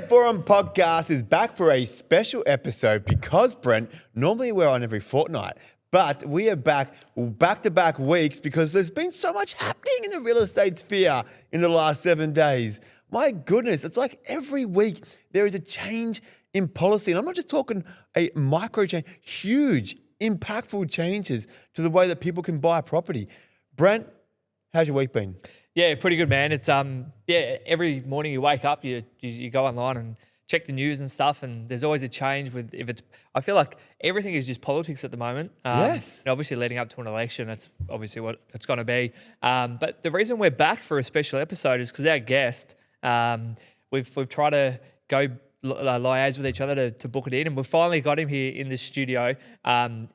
Forum podcast is back for a special episode because, Brent, normally we're on every fortnight, but we are back-to-back weeks because there's been so much happening in the real estate sphere in the last 7 days. My goodness, it's like every week there is a change in policy. And I'm not just talking a micro change, huge, impactful changes to the way that people can buy a property. Brent, how's your week been? Yeah, pretty good, man. It's every morning you wake up, you go online and check the news and stuff, and there's always a change with I feel like everything is just politics at the moment. Yes. And obviously leading up to an election, that's obviously what it's going to be. But the reason we're back for a special episode is because our guest, we've tried to go liaise with each other to book it in, and we've finally got him here in the studio.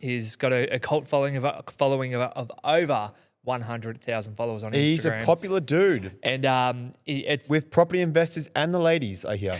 He's got a cult following of over 100,000 followers on Instagram. He's a popular dude. And it's with property investors and the ladies, I hear.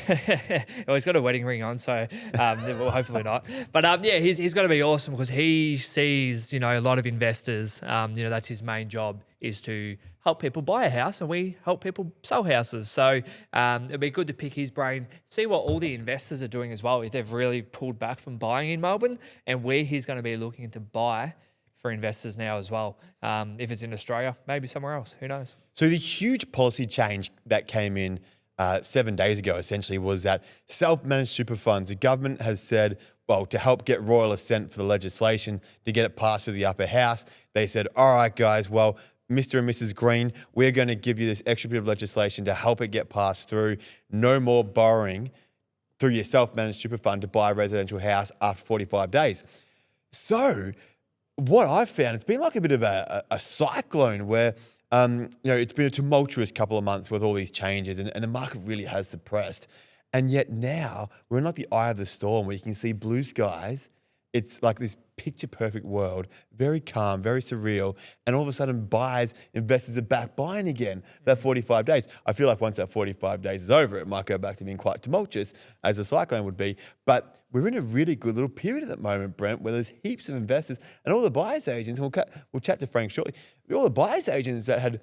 well, he's got a wedding ring on, so well, hopefully not. But he's going to be awesome because he sees, a lot of investors. That's his main job, is to help people buy a house, and we help people sell houses. So it'd be good to pick his brain, see what all the investors are doing as well, if they've really pulled back from buying in Melbourne, and where he's going to be looking to buy for investors now as well. If it's in Australia, maybe somewhere else, who knows? So the huge policy change that came in 7 days ago essentially was that self-managed super funds, the government has said, well, to help get royal assent for the legislation, to get it passed through the upper house, they said, all right, guys, well, Mr. and Mrs. Green, we're going to give you this extra bit of legislation to help it get passed through. No more borrowing through your self-managed super fund to buy a residential house after 45 days. So what I've found, it's been like a bit of a cyclone where, it's been a tumultuous couple of months with all these changes, and the market really has suppressed. And yet now we're in like the eye of the storm where you can see blue skies. It's like this picture-perfect world, very calm, very surreal, and all of a sudden buyers, investors are back buying again for that 45 days. I feel like once that 45 days is over, it might go back to being quite tumultuous, as a cyclone would be. But we're in a really good little period at the moment, Brent, where there's heaps of investors and all the buyers agents, and we'll chat to Frank shortly, all the buyers agents that had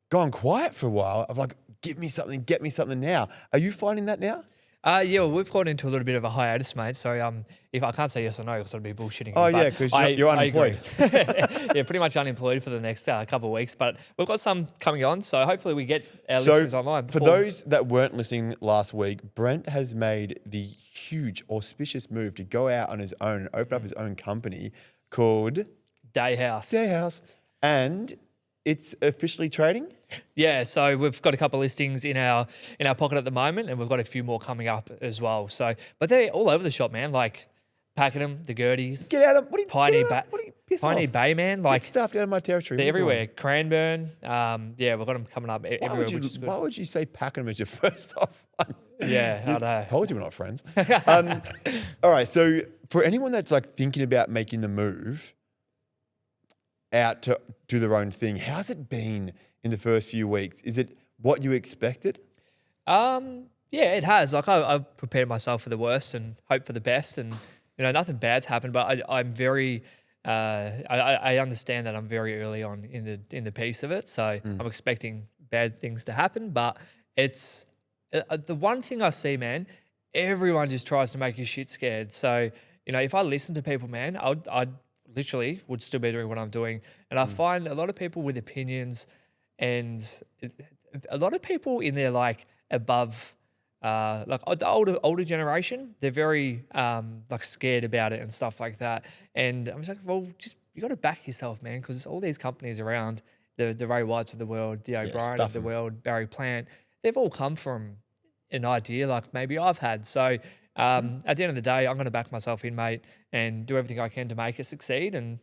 gone quiet for a while of like, give me something, get me something now. Are you finding that now? Well, we've gone into a little bit of a hiatus, mate. So if I can't say yes or no, because I'd be bullshitting. Oh, yeah, because you're unemployed. Yeah, pretty much unemployed for the next couple of weeks. But we've got some coming on, so hopefully we get our listeners online. For those that weren't listening last week, Brent has made the huge, auspicious move to go out on his own and open up his own company called Day House. And it's officially trading? Yeah, so we've got a couple of listings in our pocket at the moment, and we've got a few more coming up as well. So, but they're all over the shop, man. Like Pakenham, the Gerties. Get out of Piney off. Bay, man. Like get stuffed out of my territory. They're everywhere. Cranbourne. We've got them coming up everywhere, which is good. Why would you say Pakenham as your first off one? Yeah, I know. Told you we're not friends. All right, so for anyone that's like thinking about making the move out to do their own thing, how's it been in the first few weeks? Is it what you expected? Yeah, it has. Like I've prepared myself for the worst and hope for the best, and nothing bad's happened. But I'm very, I understand that I'm very early on in the piece of it, so I'm expecting bad things to happen. But it's the one thing I see, man. Everyone just tries to make you shit scared. So if I listen to people, man, I'd literally would still be doing what I'm doing. And I find a lot of people with opinions and a lot of people in their like above, like the older generation, they're very like scared about it and stuff like that. And I'm just like, well, you got to back yourself, man, because all these companies around, the Ray Whites of the world, the O'Brien of the world, Barry Plant, they've all come from an idea like maybe I've had. So at the end of the day, I'm going to back myself in, mate, and do everything I can to make it succeed. And,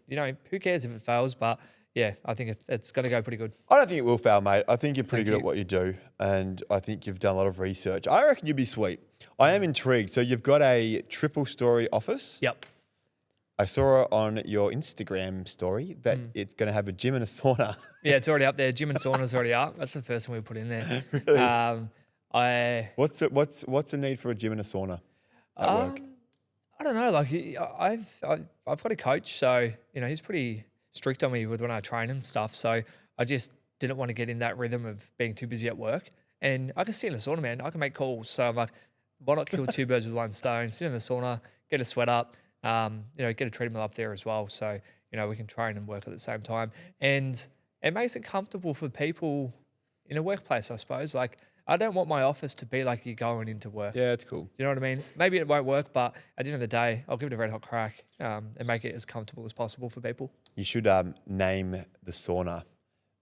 who cares if it fails? But, yeah, I think it's going to go pretty good. I don't think it will fail, mate. I think you're pretty good at what you do, and I think you've done a lot of research. I reckon you'll be sweet. I am intrigued. So you've got a triple-story office. Yep. I saw on your Instagram story that it's going to have a gym and a sauna. Yeah, it's already up there. Gym and sauna's already up. That's the first one we put in there. Really? What's the need for a gym and a sauna? I don't know. Like I've got a coach, so he's pretty strict on me with when I train and stuff. So I just didn't want to get in that rhythm of being too busy at work. And I can sit in a sauna, man. I can make calls. So I'm like, why not kill two birds with one stone? Sit in the sauna, get a sweat up, get a treadmill up there as well. So, we can train and work at the same time. And it makes it comfortable for people in a workplace, I suppose. Like, I don't want my office to be like you're going into work. Yeah, it's cool. Do you know what I mean? Maybe it won't work, but at the end of the day, I'll give it a red hot crack and make it as comfortable as possible for people. You should name the sauna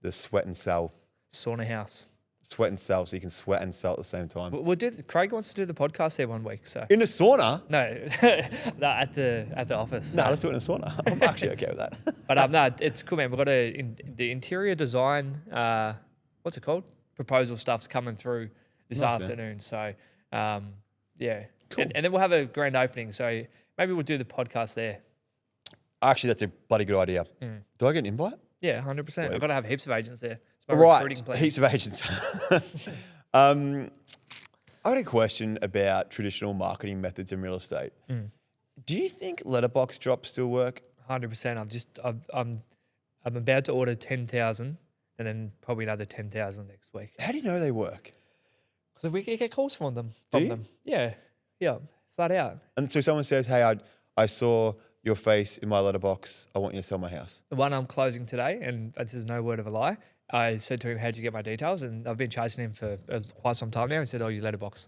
the Sweat and Sell. Sauna house. Sweat and Sell, so you can sweat and sell at the same time. We'll do. Craig wants to do the podcast there one week. So In a sauna? no, no, at the office. No, let's do it in a sauna. I'm actually okay with that. But no, it's cool, man. We've got the interior design. What's it called? Proposal stuff's coming through this Nice, afternoon. So yeah, Cool. And then we'll have a grand opening. So maybe we'll do the podcast there. Actually, that's a bloody good idea. Do I get an invite? Yeah, 100%. I've got to have heaps of agents there. It's my Right, recruiting plan. heaps of agents. I got a question about traditional marketing methods in real estate. Do you think letterbox drops still work? 100%. I'm about to order 10,000 and then probably another 10,000 next week. How do you know they work? Because we get calls from them. Do you? Yeah, flat out. And so someone says, hey, I saw your face in my letterbox. I want you to sell my house. The one I'm closing today, and this is no word of a lie, I said to him, how'd you get my details? And I've been chasing him for quite some time now. He said, you letterbox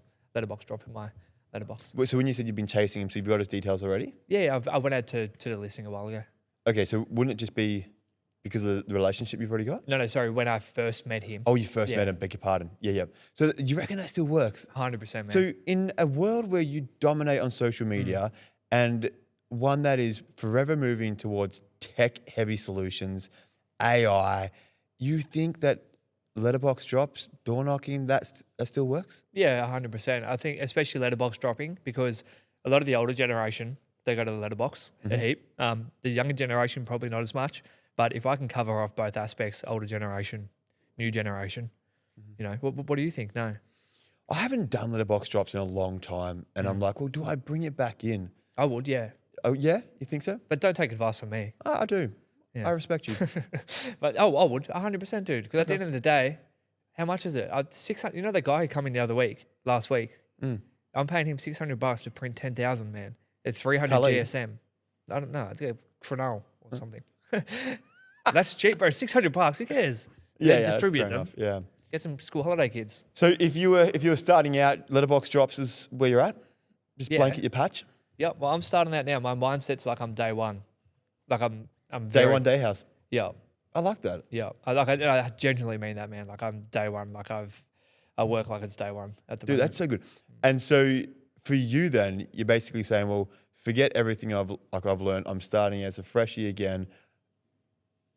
drop in my letterbox. So when you said you've been chasing him, so you've got his details already? Yeah, I went out to the listing a while ago. Okay, so wouldn't it just be because of the relationship you've already got? No, sorry, when I first met him. Oh, you first Yeah. met him, beg your pardon. Yeah. So you reckon that still works? 100%, man. So in a world where you dominate on social media and one that is forever moving towards tech-heavy solutions, AI, you think that letterbox drops, door knocking, that still works? Yeah, 100%. I think especially letterbox dropping, because a lot of the older generation, they go to the letterbox a heap. The younger generation, probably not as much. But if I can cover off both aspects, older generation, new generation, what do you think? No. I haven't done letterbox drops in a long time, and I'm like, well, do I bring it back in? I would, yeah. Oh, yeah? You think so? But don't take advice from me. I do. Yeah. I respect you. But I would, 100%, dude. Because at the end of the day, how much is it? 600. You know the guy who came in the other week, last week? I'm paying him $600 to print 10,000, man. At 300 Khalid. GSM. I don't know. It's a Tronal or something. That's cheap, bro. $600. Who cares? Yeah, Then that's distribute fair them. enough. Yeah. Get some school holiday kids. So if you were starting out, letterbox drops is where you're at? Just Yeah. blanket your patch? Yep. Well, I'm starting that now. My mindset's like I'm day one. Like I'm Day very, one, day house. Yeah. I like that. Yeah. I genuinely mean that, man. Like I'm day one. Like I work like it's day one at the Dude, moment. that's so good. And so for you then, you're basically saying, well, forget everything I've learned. I'm starting as a freshie again.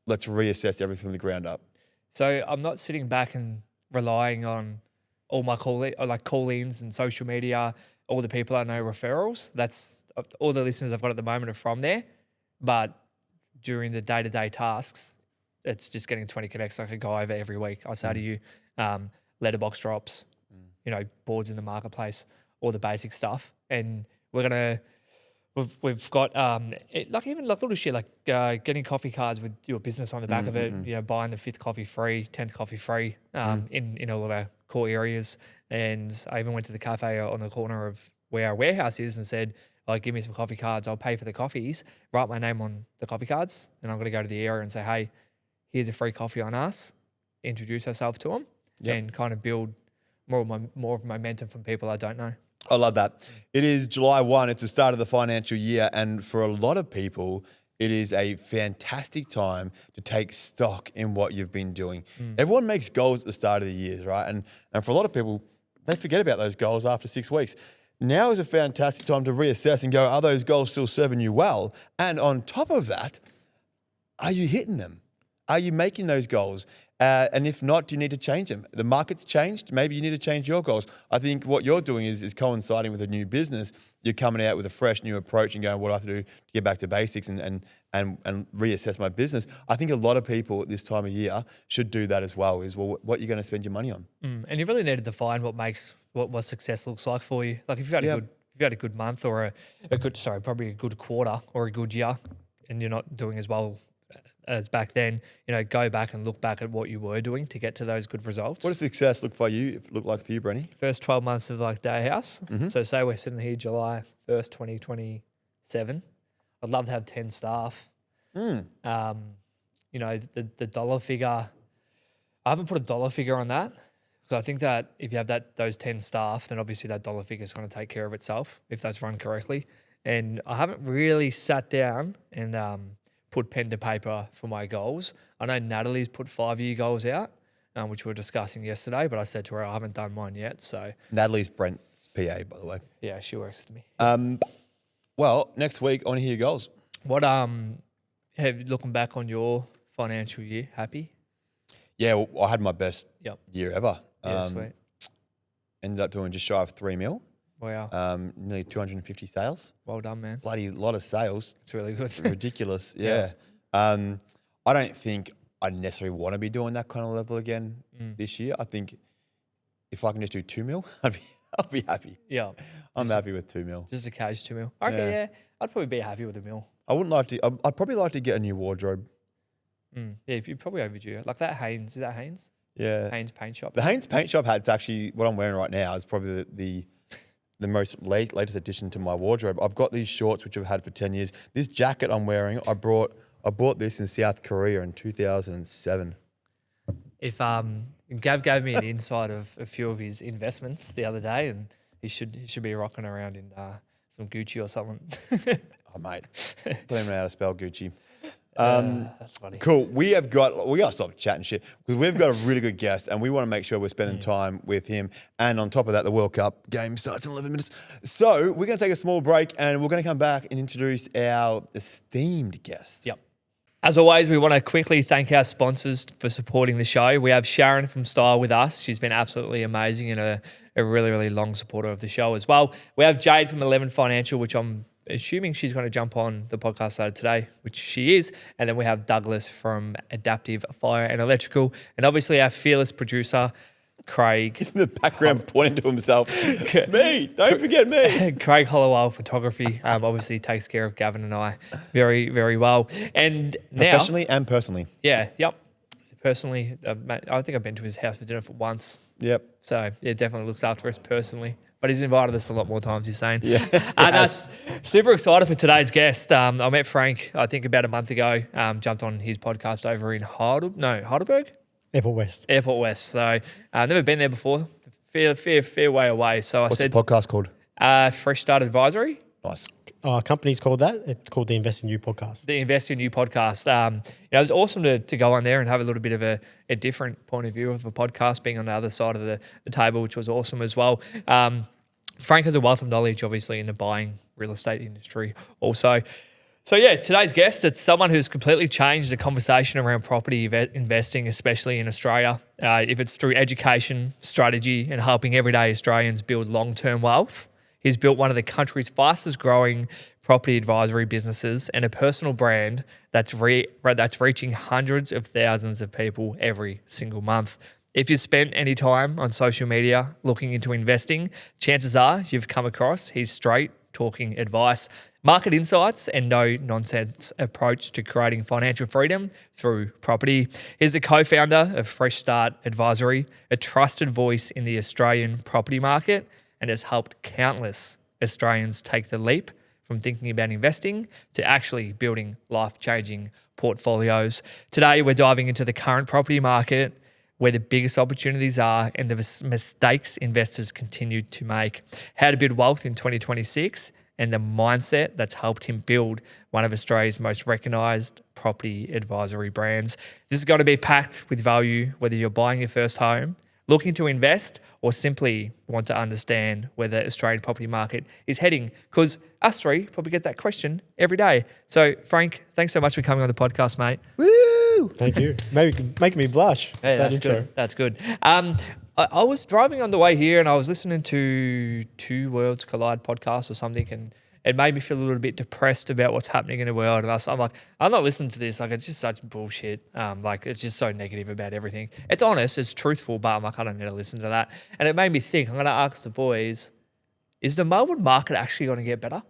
Let's reassess everything from the ground up. So I'm not sitting back and relying on all my call-ins and social media, all the people I know referrals. That's all the listeners I've got at the moment are from there. But during the day-to-day tasks, it's just getting 20 connects like I go over every week. I say to you, letterbox drops, boards in the marketplace, all the basic stuff. And we've got even little shit like getting coffee cards with your business on the back of it, buying the 5th coffee free, 10th coffee free in all of our core areas. And I even went to the cafe on the corner of where our warehouse is and said, give me some coffee cards, I'll pay for the coffees, write my name on the coffee cards, and I'm going to go to the area and say, hey, here's a free coffee on us, introduce ourselves to them, and kind of build more of momentum from people I don't know. I love that. It is July 1. It's the start of the financial year. And for a lot of people, it is a fantastic time to take stock in what you've been doing. Everyone makes goals at the start of the year, right? And for a lot of people, they forget about those goals after 6 weeks. Now is a fantastic time to reassess and go, are those goals still serving you well? And on top of that, are you hitting them? Are you making those goals? And if not, do you need to change them? The market's changed. Maybe you need to change your goals. I think what you're doing is coinciding with a new business. You're coming out with a fresh new approach and going, what do I have to do to get back to basics and reassess my business? I think a lot of people at this time of year should do that as well, is, well, what you're going to spend your money on. And you really need to define what success looks like for you. Like if you've had a good month or probably a good quarter or a good year, and you're not doing as well as back then, go back and look back at what you were doing to get to those good results. What does success look like for you, Brenny? First 12 months of like day house. So say we're sitting here July 1st, 2027. I'd love to have 10 staff. The dollar figure, I haven't put a dollar figure on that. So I think that if you have those 10 staff, then obviously that dollar figure is going to take care of itself if that's run correctly. And I haven't really sat down and put pen to paper for my goals. I know Natalie's put 5-year goals out, which we were discussing yesterday, but I said to her I haven't done mine yet. So Natalie's Brent's PA, by the way. yeah, she works with me. Well, next week I want to hear your goals. What looking back on your financial year, happy? Yeah, well, I had my best year ever. Yeah, sweet. Ended up doing just shy of 3 mil. Wow. Nearly 250 sales. Well done, man. Bloody lot of sales. It's really good. Ridiculous. Yeah. I don't think I necessarily want to be doing that kind of level again this year. I think if I can just do 2 mil, I'll be happy. Yeah. I'm happy with 2 mil. Just a cage 2 mil. Okay, yeah. I'd probably be happy with a mil. I wouldn't like to. I'd probably like to get a new wardrobe. Yeah, you're probably overdue. Like that Haynes. Is that Haynes? Yeah. Haynes Paint Shop. The Haynes Paint Shop hat's actually what I'm wearing right now. Is probably the most latest addition to my wardrobe. I've got these shorts which I've had for 10 years. This jacket I'm wearing, I bought this in South Korea in 2007. If Gav gave me an insight of a few of his investments the other day, and he should be rocking around in some Gucci or something. Oh mate, don't even know how to spell Gucci. That's funny. Cool. We gotta stop chatting shit because we've got a really good guest and we want to make sure we're spending time with him. And on top of that, the World Cup game starts in 11 minutes. So we're going to take a small break and we're going to come back and introduce our esteemed guest. Yep. As always, we want to quickly thank our sponsors for supporting the show. We have Sharon from Style with us. She's been absolutely amazing and a really, really long supporter of the show as well. We have Jade from 11 Financial, which I'm assuming she's going to jump on the podcast later today, which she is. And then we have Douglas from Adaptive Fire and Electrical. And obviously our fearless producer, Craig. He's in the background pointing to himself. Me, don't forget me. Craig Hollowell Photography obviously takes care of Gavin and I very, very well. And now, professionally and personally. Yeah, yep. Personally, I think I've been to his house for dinner for once. Yep. So it definitely looks after us personally. But he's invited us a lot more times, he's saying. Yeah. And us super excited for today's guest. I met Frank, I think, about a month ago. Jumped on his podcast over in Heidelberg? Airport West. So I've never been there before. Fair way away. So What's the podcast called? Fresh Start Advisory. Nice. Our company's called that. It's called the Invest in You podcast. The Invest in You podcast. It was awesome to go on there and have a little bit of a different point of view of a podcast, being on the other side of the table, which was awesome as well. Frank has a wealth of knowledge, obviously, in the buying real estate industry also. So, yeah, today's guest, it's someone who's completely changed the conversation around property investing, especially in Australia. If it's through education, strategy, and helping everyday Australians build long-term wealth, he's built one of the country's fastest growing property advisory businesses and a personal brand that's reaching hundreds of thousands of people every single month. If you spent any time on social media looking into investing, chances are you've come across his straight talking advice, market insights, and no nonsense approach to creating financial freedom through property. He's the co-founder of Fresh Start Advisory, a trusted voice in the Australian property market, and has helped countless Australians take the leap from thinking about investing to actually building life-changing portfolios. Today, we're diving into the current property market, where the biggest opportunities are and the mistakes investors continue to make, how to build wealth in 2026, and the mindset that's helped him build one of Australia's most recognised property advisory brands. This is going to be packed with value, whether you're buying your first home, looking to invest, or simply want to understand where the Australian property market is heading, because us three probably get that question every day. So, Frank, thanks so much for coming on the podcast, mate. Woo! Thank you. Making me blush. Hey, that's intro. Good. That's good. I was driving on the way here and I was listening to Two Worlds Collide podcast or something, and it made me feel a little bit depressed about what's happening in the world. And I'm like, I'm not listening to this. Like, it's just such bullshit. It's just so negative about everything. It's honest, it's truthful, but I'm like, I don't need to listen to that. And it made me think, I'm going to ask the boys, is the Melbourne market actually going to get better?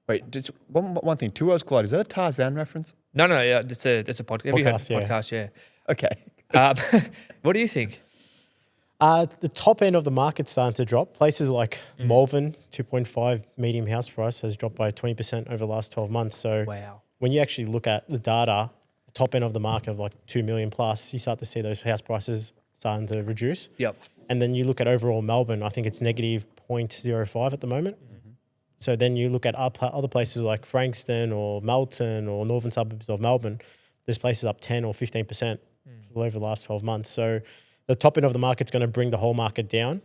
Wait, just one thing. Two Worlds Collide. Is that a Tarzan reference? No, yeah, it's a podcast. Have you heard of the Podcast, podcast? Okay. Yeah. What do you think? The top end of the market's starting to drop. Places like Malvern, 2.5 medium house price has dropped by 20% over the last 12 months. So Wow. when you actually look at the data, the top end of the market of like 2 million plus, you start to see those house prices starting to reduce. Yep. And then you look at overall Melbourne, I think it's negative 0.05 at the moment. So then you look at other places like Frankston or Melton or northern suburbs of Melbourne, there's places up 10 or 15% over the last 12 months. So the top end of the market's going to bring the whole market down.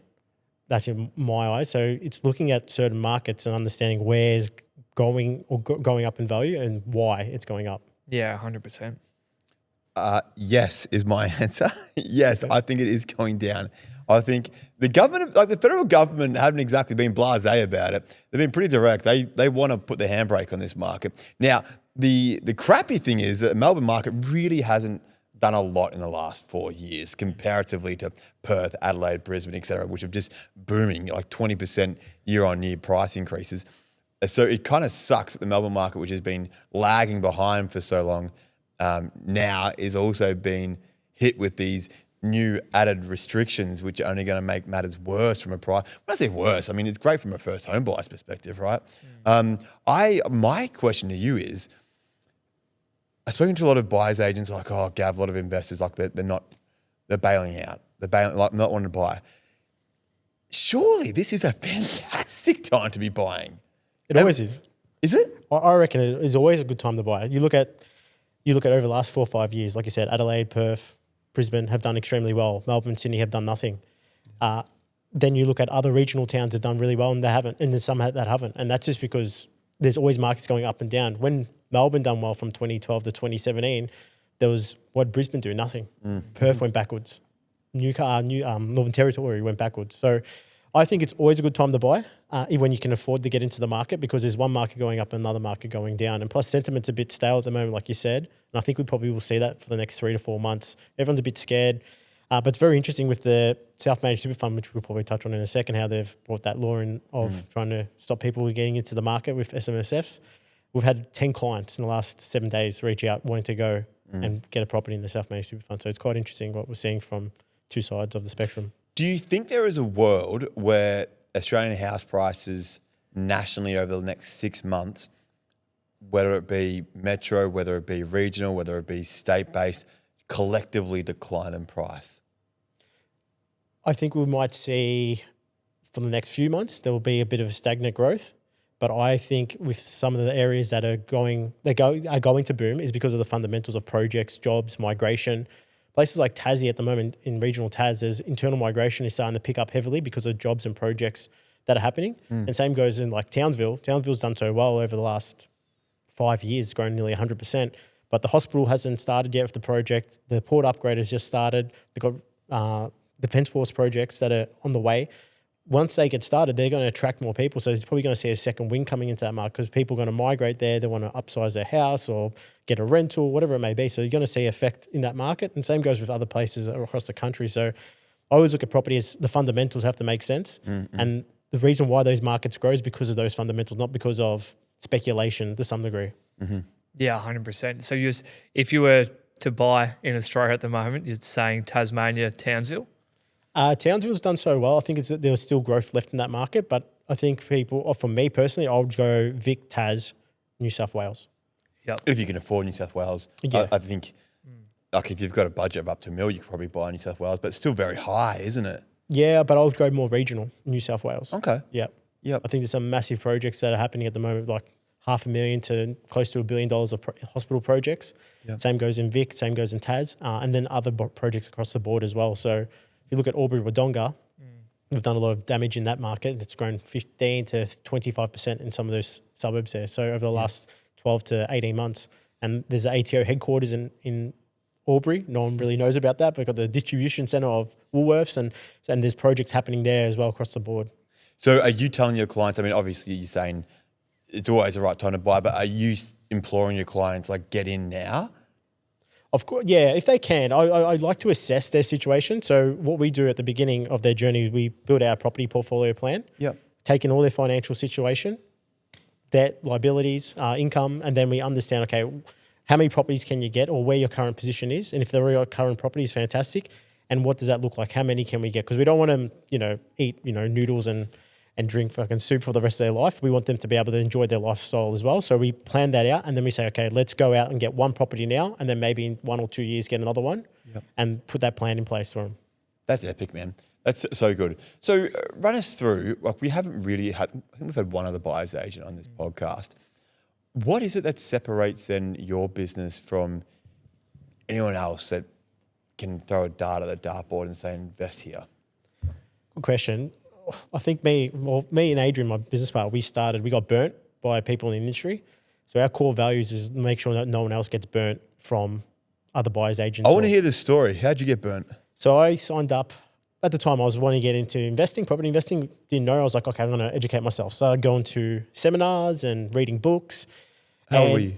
That's in my eyes. So it's looking at certain markets and understanding where's going or going up in value and why it's going up. Yeah, 100%. Yes is my answer. Yes, I think it is going down. I think the government, like the federal government, haven't exactly been blasé about it. They've been pretty direct. They want to put the handbrake on this market. Now, the crappy thing is that the Melbourne market really hasn't done a lot in the last 4 years comparatively to Perth, Adelaide, Brisbane, etc., which have just booming, like 20% year-on-year price increases. So it kind of sucks that the Melbourne market, which has been lagging behind for so long, now is also being hit with these new added restrictions, which are only going to make matters worse from a price. When I say worse, I mean, it's great from a first home buyer's perspective, right? My question to you is, I've spoken to a lot of buyers agents like, oh, Gav, a lot of investors, like they're bailing out. They're bailing, like not wanting to buy. Surely this is a fantastic time to be buying. It always is. Is it? I reckon it is always a good time to buy. You look at over the last 4 or 5 years, like you said, Adelaide, Perth, Brisbane have done extremely well. Melbourne, Sydney have done nothing. Then you look at other regional towns that have done really well and they haven't, and then some that haven't. And that's just because there's always markets going up and down. When Melbourne done well from 2012 to 2017, there was, what did Brisbane do? Nothing. Perth went backwards. Northern Territory went backwards. So I think it's always a good time to buy when you can afford to get into the market, because there's one market going up and another market going down. And plus sentiment's a bit stale at the moment, like you said. And I think we probably will see that for the next 3 to 4 months. Everyone's a bit scared. But it's very interesting with the self-managed super fund, which we'll probably touch on in a second, how they've brought that law in of trying to stop people getting into the market with SMSFs. We've had 10 clients in the last 7 days reach out wanting to go and get a property in the self-managed super fund. So it's quite interesting what we're seeing from two sides of the spectrum. Do you think there is a world where Australian house prices nationally over the next 6 months, whether it be metro, whether it be regional, whether it be state-based, collectively decline in price? I think we might see for the next few months, there will be a bit of a stagnant growth. But I think with some of the areas that are going to boom is because of the fundamentals of projects, jobs, migration. Places like Tassie at the moment, in regional Tas, there's internal migration is starting to pick up heavily because of jobs and projects that are happening. And same goes in like Townsville. Townsville's done so well over the last 5 years, grown nearly 100%. But the hospital hasn't started yet with the project. The port upgrade has just started. They've got Defence Force projects that are on the way. Once they get started, they're going to attract more people. So there's probably going to see a second wing coming into that market because people are going to migrate there. They want to upsize their house or get a rental, whatever it may be. So you're going to see effect in that market. And same goes with other places across the country. So I always look at property as the fundamentals have to make sense. And the reason why those markets grow is because of those fundamentals, not because of speculation to some degree. Yeah, 100%. So if you were to buy in Australia at the moment, you're saying Tasmania, Townsville? Townsville's done so well. I think there's still growth left in that market, but I think people, or for me personally, I would go Vic, Tas, New South Wales. Yep. If you can afford New South Wales, Yeah. I think, like if you've got a budget of up to $1 million, you could probably buy New South Wales, but it's still very high, isn't it? Yeah, but I would go more regional, New South Wales. Okay. Yep. Yep. I think there's some massive projects that are happening at the moment, like $500,000 to close to $1 billion of hospital projects. Yep. Same goes in Vic, same goes in Tas, and then other projects across the board as well. So if you look at Albury-Wodonga, we've done a lot of damage in that market. It's grown 15 to 25% in some of those suburbs there. So over the last 12 to 18 months. And there's an ATO headquarters in Albury. No one really knows about that. We've got the distribution centre of Woolworths and there's projects happening there as well across the board. So are you telling your clients, I mean, obviously you're saying it's always the right time to buy, but are you imploring your clients, like, get in now? Of course, yeah, if they can. I like to assess their situation. So what we do at the beginning of their journey, we build our property portfolio plan, taking all their financial situation, debt, liabilities, income, and then we understand, okay, how many properties can you get, or where your current position is, and if there are your current properties, fantastic. And what does that look like? How many can we get? Because we don't want them, eat, noodles and drink fucking soup for the rest of their life. We want them to be able to enjoy their lifestyle as well. So we plan that out, and then we say, okay, let's go out and get one property now, and then maybe in 1 or 2 years get another one, and put that plan in place for them. That's epic, man. That's so good. So run us through, like we haven't really had, I think we've had one other buyer's agent on this podcast. What is it that separates then your business from anyone else that can throw a dart at the dartboard and say, invest here? Good question. I think me and Adrian, my business partner, we got burnt by people in the industry. So our core values is make sure that no one else gets burnt from other buyers agents. I want to hear this story. How'd you get burnt? So I signed up. At the time, I was wanting to get into investing, property investing. Didn't know. I was like, okay, I'm going to educate myself. So I going to seminars and reading books. How old were you?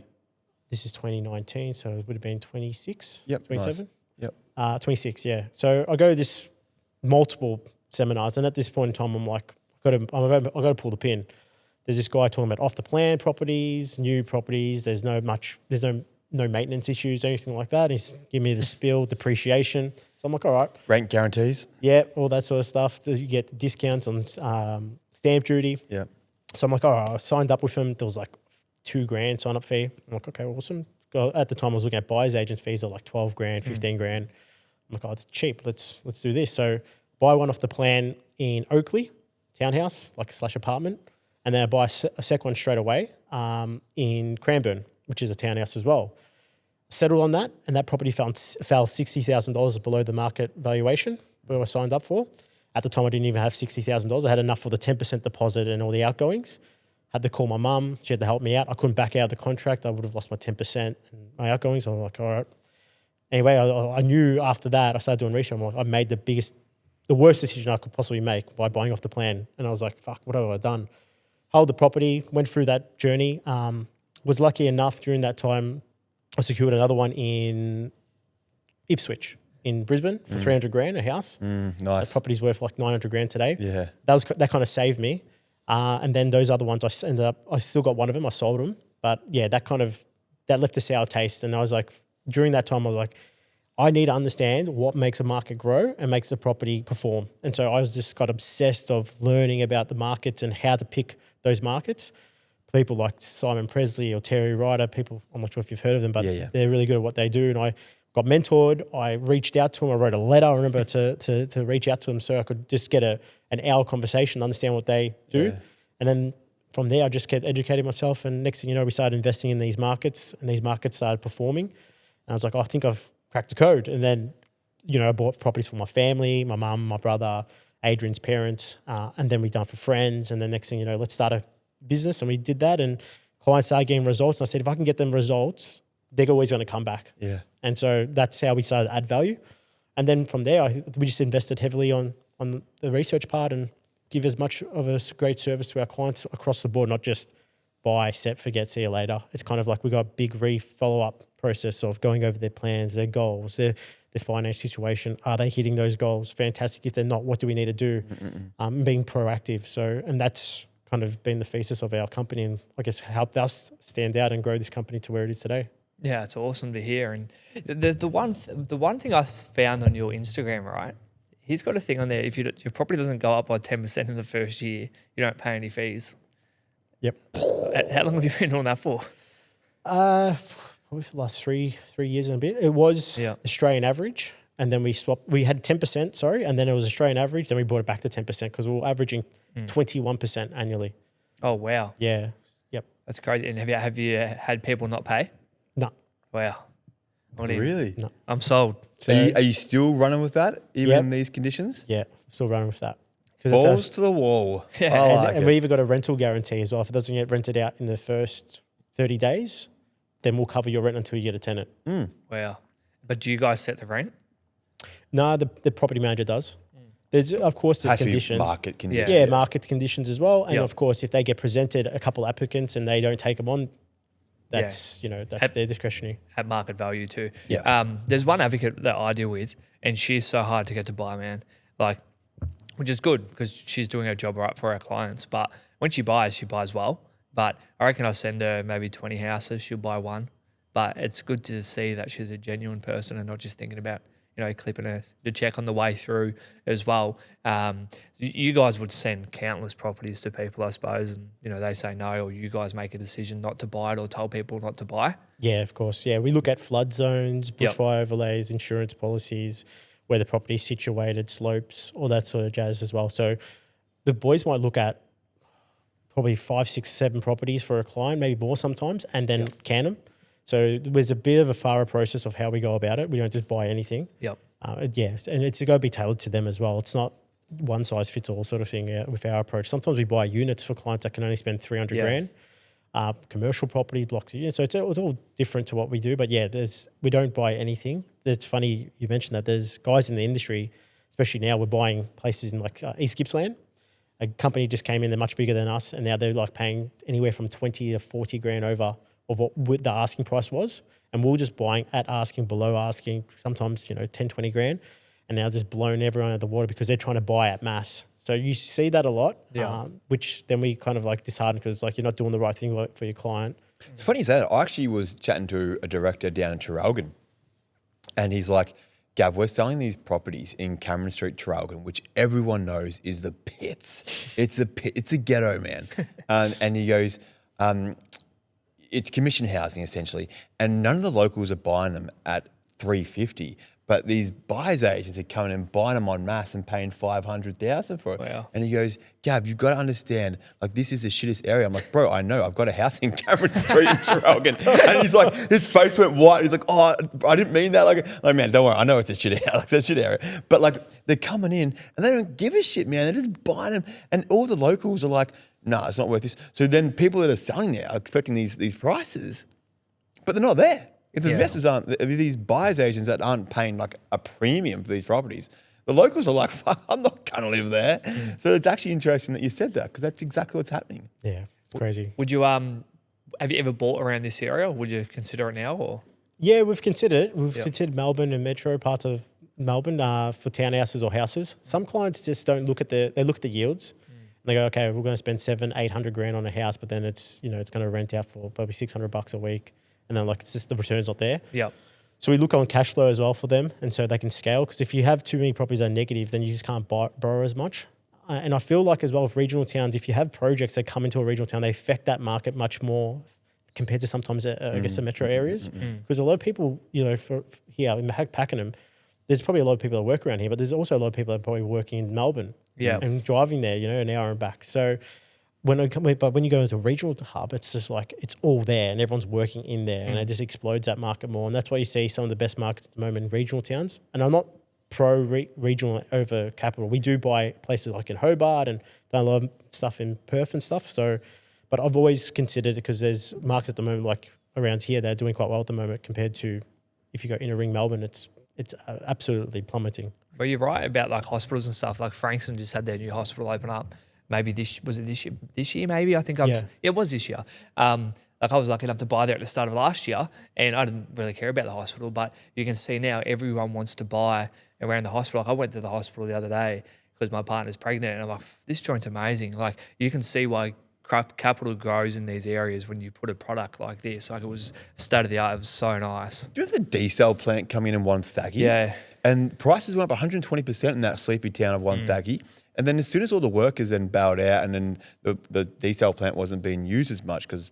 This is 2019, so it would have been 26, Yep, 27? nice. Yep. 26, yeah. So I go to this multiple seminars, and at this point in time, I'm like, I've got to pull the pin. There's this guy talking about off the plan properties, new properties. There's no maintenance issues or anything like that. He's giving me the spiel, depreciation. So I'm like, all right. Rent guarantees? Yeah, all that sort of stuff. You get discounts on stamp duty. Yeah. So I'm like, all right, I signed up with him. There was like $2,000 sign up fee. I'm like, okay, awesome. At the time, I was looking at buyer's agent fees of like $12,000, $15,000. I'm like, oh, it's cheap. Let's do this. So buy one off the plan in Oakley, townhouse, like / apartment. And then I buy a second one straight away in Cranbourne, which is a townhouse as well. Settled on that, and that property fell $60,000 below the market valuation where I signed up for. At the time, I didn't even have $60,000. I had enough for the 10% deposit and all the outgoings. Had to call my mum. She had to help me out. I couldn't back out of the contract. I would have lost my 10% and my outgoings. I was like, all right. Anyway, I knew after that, I started doing research. I'm like, I made the worst decision I could possibly make by buying off the plan. And I was like, fuck, what have I done? Held the property, went through that journey. Was lucky enough during that time, I secured another one in Ipswich in Brisbane for $300,000 a house. Nice. That property's worth like $900,000 today. Yeah. That kind of saved me. And then those other ones, I still got one of them. I sold them, but yeah, that left a sour taste. And I was like, during that time, I was like, I need to understand what makes a market grow and makes a property perform. And so I was just got obsessed of learning about the markets and how to pick those markets. People like Simon Presley or Terry Ryder, people, I'm not sure if you've heard of them, but they're really good at what they do. And I got mentored. I reached out to them. I wrote a letter, I remember, to reach out to them so I could just get an hour conversation, understand what they do. Yeah. And then from there, I just kept educating myself. And next thing you know, we started investing in these markets, and these markets started performing. And I was like, I think I've cracked the code. And then, I bought properties for my family, my mum, my brother, Adrian's parents, and then we done for friends. And then next thing you know, let's start a business. And we did that, and clients started getting results. And I said, if I can get them results, they're always going to come back. Yeah. And so that's how we started to add value. And then from there, we just invested heavily on the research part and give as much of a great service to our clients across the board, not just buy, set, forget, see you later. It's kind of like we got a big follow-up process of going over their plans, their goals, their finance situation. Are they hitting those goals? Fantastic. If they're not, what do we need to do? Being proactive. So, and that's kind of been the thesis of our company, and I guess helped us stand out and grow this company to where it is today. Yeah, it's awesome to hear. And the one thing I found on your Instagram, right? He's got a thing on there. If your property doesn't go up by 10% in the first year, you don't pay any fees. Yep. How long have you been doing that for? Probably for the last three years and a bit. It was Australian average, and then we swapped. We had 10%, and then it was Australian average. Then we brought it back to 10% because we were averaging 21% annually. Oh wow! Yeah. Yep. That's crazy. And have you had people not pay? No. Wow. Really? No. I'm sold. So are you still running with that even in these conditions? Yeah, still running with that. Balls to the wall. Yeah. And we even got a rental guarantee as well. If it doesn't get rented out in the first 30 days, then we'll cover your rent until you get a tenant. Wow. But do you guys set the rent? No, the property manager does. There's conditions. Market conditions. Yeah, market conditions as well. And of course, if they get presented a couple applicants and they don't take them on, that's their discretionary. At market value too. Yeah. There's one advocate that I deal with, and she's so hard to get to buy, man. Like, which is good because she's doing her job right for our clients. But when she buys well. But I reckon I send her maybe 20 houses, she'll buy one. but it's good to see that she's a genuine person and not just thinking about, clipping the check on the way through as well. You guys would send countless properties to people, I suppose, and, they say no, or you guys make a decision not to buy it or tell people not to buy. Yeah, of course. Yeah, we look at flood zones, Yep. bushfire overlays, insurance policies, where the property's situated, slopes, all that sort of jazz as well. So the boys might look at probably 5, 6, 7 properties for a client, maybe more sometimes, and then can them. So there's a bit of a thorough process of how we go about it. We don't just buy anything. Yep. Yes, and it's got to be tailored to them as well. It's not one size fits all sort of thing with our approach. Sometimes we buy units for clients that can only spend 300 grand. Commercial property blocks, so it's all different to what we do. But yeah, we don't buy anything. It's funny you mentioned that. There's guys in the industry, especially now, we're buying places in like East Gippsland. A company just came in, they're much bigger than us, and now they're like paying anywhere from 20 to 40 grand over of what the asking price was. And we're just buying at asking, below asking, sometimes, 10, 20 grand. And now just blown everyone out of the water because they're trying to buy at mass. So you see that a lot, which then we kind of like dishearten because like you're not doing the right thing for your client. It's funny you say that. I actually was chatting to a director down in Traralgon, and he's like, Gav, we're selling these properties in Cameron Street, Traralgon, which everyone knows is the pits. It's the pit. It's a ghetto, man. And he goes, it's commission housing essentially, and none of the locals are buying them at 350. But these buyers agents are coming and buying them en masse and paying 500,000 for it. Wow. And he goes, Gav, you've got to understand, like, this is the shittest area. I'm like, bro, I know. I've got a house in Cameron Street in Traralgon. And he's like, his face went white. He's like, oh, I didn't mean that. Like, man, don't worry. I know it's a shit house. It's a shit area. But, like, they're coming in and they don't give a shit, man. They're just buying them. And all the locals are like, nah, it's not worth this. So then people that are selling it are expecting these prices, but they're not there. If the investors aren't, these buyers agents that aren't paying like a premium for these properties, the locals are like, fuck, I'm not going to live there. So it's actually interesting that you said that because that's exactly what's happening. Yeah, it's crazy. Would you have you ever bought around this area? Or would you consider it now? Or Yeah, we've considered it. We've considered Melbourne and metro parts of Melbourne for townhouses or houses. Some clients just don't look at they look at the yields. And they go, okay, we're going to spend 700-800 grand on a house, but then it's it's going to rent out for probably $600 a week. And then like it's just the return's not there. yeah, So we look on cash flow as well for them, and so they can scale. Because if you have too many properties that are negative, then you just can't borrow as much. And I feel like as well with regional towns, if you have projects that come into a regional town, they affect that market much more compared to sometimes I guess the metro areas. Because a lot of people, for here in Pakenham, there's probably a lot of people that work around here, but there's also a lot of people that are probably working in Melbourne and driving there, an hour and back. So when you go into a regional hub, it's just like it's all there and everyone's working in there, and it just explodes that market more. And that's why you see some of the best markets at the moment in regional towns. And I'm not pro regional over capital. We do buy places like in Hobart and done a lot of stuff in Perth and stuff. So, but I've always considered it because there's markets at the moment like around here that are doing quite well at the moment compared to if you go inner ring Melbourne, it's absolutely plummeting. Well, you're right about like hospitals and stuff. Like Frankston just had their new hospital open up. Maybe this year? This year, maybe I think it was this year. Like I was lucky enough to buy there at the start of last year, and I didn't really care about the hospital. But you can see now everyone wants to buy around the hospital. Like I went to the hospital the other day because my partner's pregnant, and I'm like, this joint's amazing. Like you can see why capital grows in these areas when you put a product like this. Like it was state of the art. It was so nice. Do you have the D-cell plant coming in Wonthaggi? Yeah. And prices went up 120% in that sleepy town of Wonthaggi. And then as soon as all the workers then bowed out and then the D-cell plant wasn't being used as much because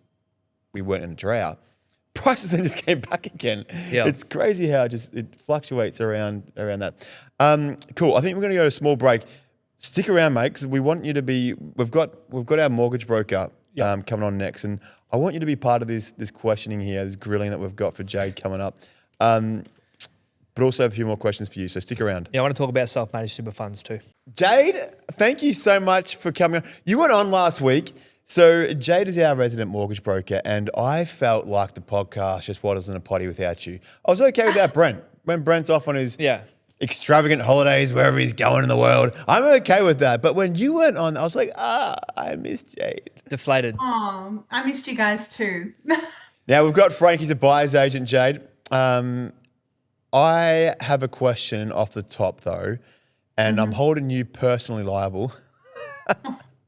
we weren't in a drought, prices then just came back again. Yeah. It's crazy how it fluctuates around that. Cool. I think we're going to go to a small break. Stick around, mate, because we want you to be. We've got our mortgage broker coming on next, and I want you to be part of this questioning here, this grilling that we've got for Jade coming up. But also have a few more questions for you, so stick around. Yeah, I want to talk about self-managed super funds too. Jade, thank you so much for coming on. You weren't on last week. So Jade is our resident mortgage broker, and I felt like the podcast just wasn't a potty without you. I was okay without Brent. When Brent's off on his extravagant holidays, wherever he's going in the world, I'm okay with that. But when you weren't on, I was like, I missed Jade. Deflated. Oh, I missed you guys too. Now, we've got Frankie's a buyer's agent, Jade. I have a question off the top, though, and I'm holding you personally liable.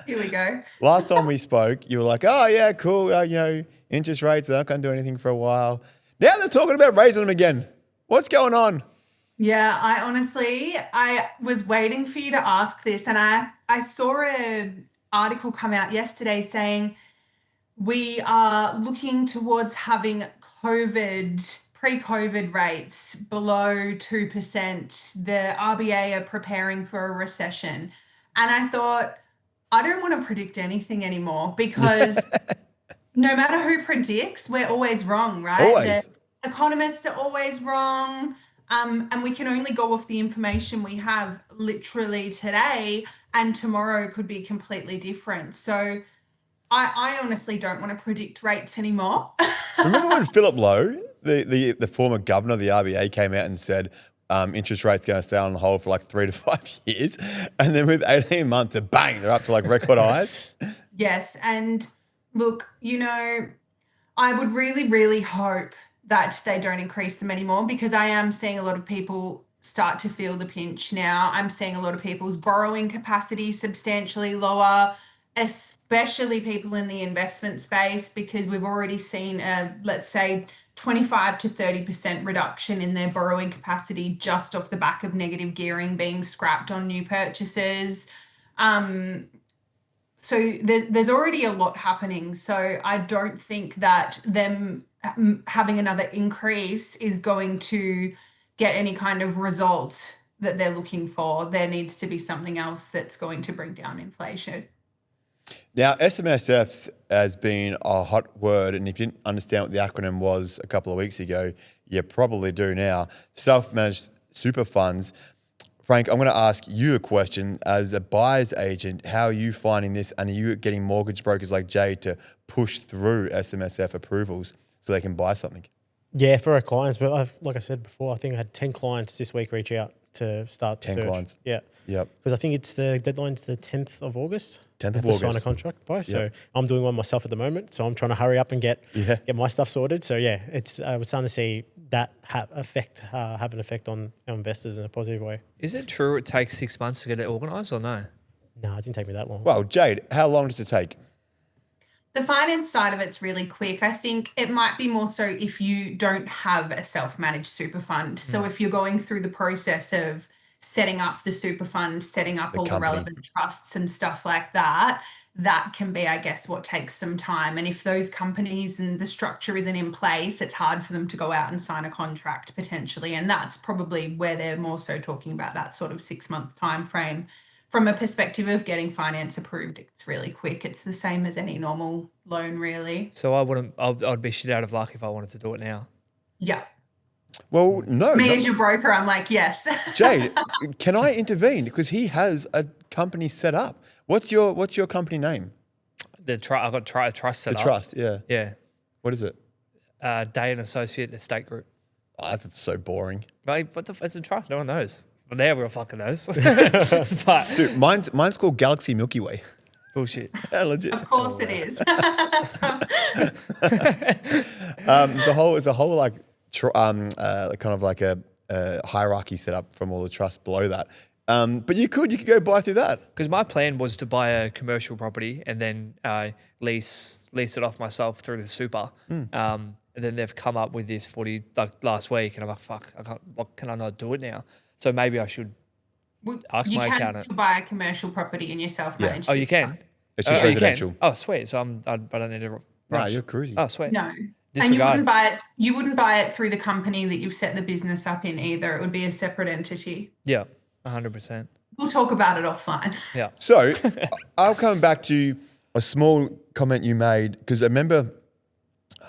Here we go. Last time we spoke, you were like, oh, yeah, cool. Interest rates, they're not going to do anything for a while. Now they're talking about raising them again. What's going on? Yeah, I was waiting for you to ask this, and I saw an article come out yesterday saying we are looking towards having pre-COVID rates below 2%. The RBA are preparing for a recession. And I thought, I don't want to predict anything anymore because no matter who predicts, we're always wrong, right? Always. The economists are always wrong. And we can only go off the information we have literally today, and tomorrow could be completely different. So I honestly don't want to predict rates anymore. Remember when Philip Lowe, the former governor of the RBA, came out and said interest rates going to stay on hold for like 3 to 5 years, and then with 18 months, bang, they're up to like record highs. Yes, and look, I would really, really hope that they don't increase them anymore, because I am seeing a lot of people start to feel the pinch now. I'm seeing a lot of people's borrowing capacity substantially lower, especially people in the investment space, because we've already seen let's say 25 to 30% reduction in their borrowing capacity just off the back of negative gearing being scrapped on new purchases. So there's already a lot happening. So I don't think that them having another increase is going to get any kind of result that they're looking for. There needs to be something else that's going to bring down inflation. Now, SMSF has been a hot word, and if you didn't understand what the acronym was a couple of weeks ago, you probably do now. Self-managed super funds. Frank, I'm going to ask you a question. As a buyer's agent, how are you finding this, and are you getting mortgage brokers like Jay to push through SMSF approvals so they can buy something? Yeah, for our clients. But like I said before, I think I had 10 clients this week reach out to start the 10 search. clients. Yeah. Yep. Because I think it's the deadline's the 10th of August. 10th of to August. sign a contract by. So Yep. I'm doing one myself at the moment. So I'm trying to hurry up and get my stuff sorted. So yeah, we're starting to see that have an effect on our investors in a positive way. Is it true it takes 6 months to get it organised or no? No, it didn't take me that long. Well, Jade, how long does it take? The finance side of it's really quick. I think it might be more so if you don't have a self-managed super fund. So if you're going through the process of setting up the super fund, setting up all the relevant trusts and stuff like that, that can be, I guess, what takes some time. And if those companies and the structure isn't in place, it's hard for them to go out and sign a contract potentially. And that's probably where they're more so talking about that sort of 6-month time frame. From a perspective of getting finance approved, it's really quick. It's the same as any normal loan, really. So I'd be shit out of luck if I wanted to do it now. Yeah. Well, no. Me as your broker, I'm like, yes. Jade, can I intervene? Because he has a company set up. What's your company name? I've got a trust set The up. Trust, yeah. Yeah. What is it? Day and Associate Estate Group. Oh, that's so boring. Mate, it's a trust. No one knows. Well, there we'll fucking knows. But Dude, mine's called Galaxy Milky Way. bullshit. Legit. Of course it is. It's a whole like kind of like a hierarchy set up from all the trusts below that. But you could go buy through that. Because my plan was to buy a commercial property and then lease it off myself through the super. And then they've come up with this 40 like last week, and I'm like, fuck, can I not do it now? So maybe I should ask my accountant. You can buy a commercial property in your self-managed. Oh, you can? It's just Oh, you can? residential. Oh, sweet. So I don't need to Nah, rush. you're cruising. Oh, sweet. No. And Disregard. you wouldn't buy it through the company that you've set the business up in either. It would be a separate entity. Yeah, 100%. We'll talk about it offline. Yeah. So I'll come back to a small comment you made, because I remember